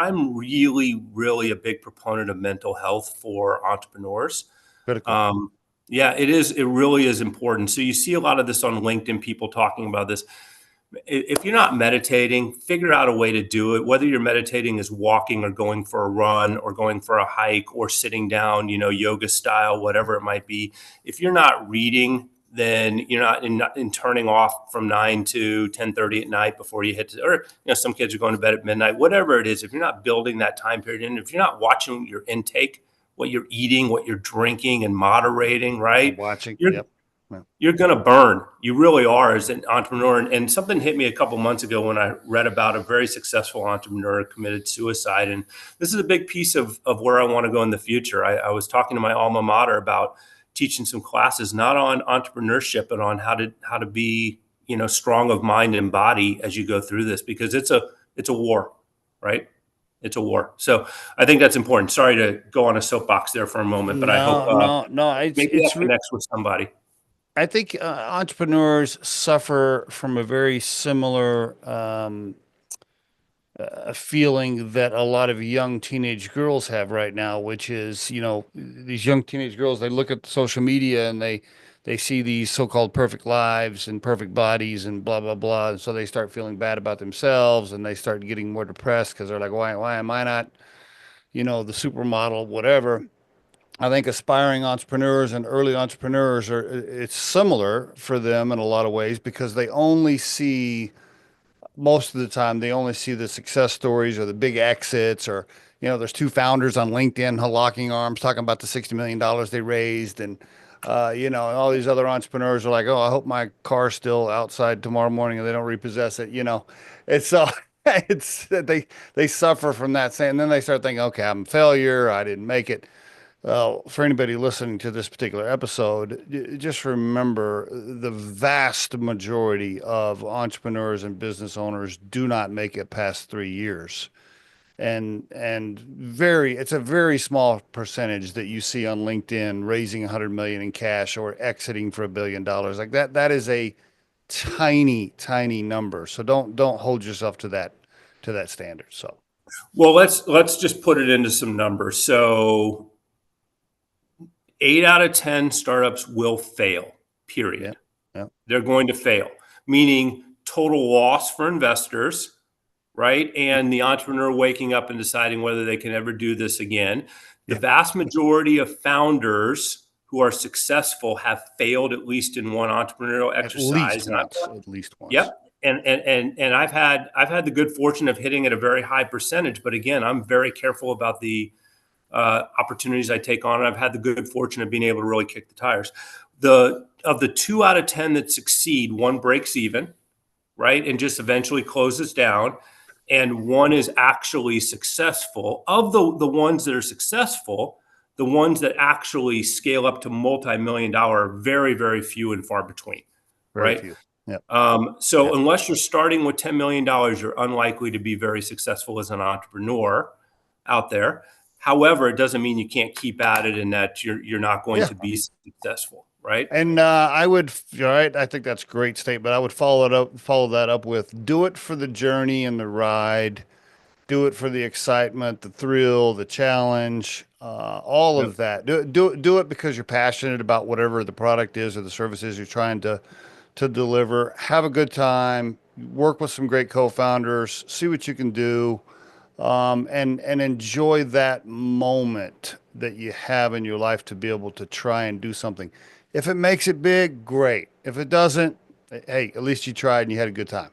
I'm really, really a big proponent of mental health for entrepreneurs. Critical. Yeah, it is. It really is important. So you see a lot of this on LinkedIn, people talking about this. If you're not meditating, figure out a way to do it. Whether you're meditating is walking or going for a run or going for a hike or sitting down, yoga style, whatever it might be. If you're not reading, then you're not in turning off from 9 to 10:30 at night before you hit, or some kids are going to bed at midnight, whatever it is. If you're not building that time period, and if you're not watching your intake, what you're eating, what you're drinking, and moderating, right? Watching. You're Yep. you're going to burn. You really are as an entrepreneur. And something hit me a couple months ago when I read about a very successful entrepreneur committed suicide. And this is a big piece of where I want to go in the future. I was talking to my alma mater about teaching some classes, not on entrepreneurship, but on how to be, strong of mind and body as you go through this, because it's a war, right? It's a war. So I think that's important. Sorry to go on a soapbox there for a moment, but I hope No. maybe that connects with somebody. I think entrepreneurs suffer from a very similar feeling that a lot of young teenage girls have right now, which is, these young teenage girls, they look at social media and they see these so-called perfect lives and perfect bodies and blah, blah, blah. And so they start feeling bad about themselves and they start getting more depressed because they're like, why am I not, the supermodel, whatever. I think aspiring entrepreneurs and early entrepreneurs it's similar for them in a lot of ways because they only see, most of the time, they only see the success stories or the big exits or, there's two founders on LinkedIn locking arms talking about the $60 million they raised. And, and all these other entrepreneurs are like, oh, I hope my car's still outside tomorrow morning and they don't repossess it. It's so it's that they suffer from that saying, and then they start thinking, okay, I'm a failure. I didn't make it. Well, for anybody listening to this particular episode, just remember the vast majority of entrepreneurs and business owners do not make it past 3 years. It's a very small percentage that you see on LinkedIn raising 100 million in cash or exiting for $1 billion. Like that, that is a tiny, tiny number. So don't hold yourself to that standard. So, Well, let's just put it into some numbers. So 8 out of 10 startups will fail, period. yeah. They're going to fail, meaning total loss for investors, right? And the entrepreneur waking up and deciding whether they can ever do this again. The vast majority of founders who are successful have failed at least in one entrepreneurial exercise. At least once. Yep. And I've had the good fortune of hitting at a very high percentage, but again, I'm very careful about the opportunities I take on. And I've had the good fortune of being able to really kick the tires. Of the 2 out of 10 that succeed, one breaks even, right? And just eventually closes down. And one is actually successful. Of the ones that are successful, the ones that actually scale up to multi-million-dollar are very, very few and far between, Very right? few. Yep. So unless you're starting with $10 million, you're unlikely to be very successful as an entrepreneur out there. However, it doesn't mean you can't keep at it and that you're not going to be successful, right? And I would, right, I think that's a great statement. I would follow that up with do it for the journey and the ride, do it for the excitement, the thrill, the challenge, all of that. Do it because you're passionate about whatever the product is or the service is you're trying to deliver. Have a good time, work with some great co-founders, see what you can do. And enjoy that moment that you have in your life to be able to try and do something. If it makes it big, great. If it doesn't, hey, at least you tried and you had a good time.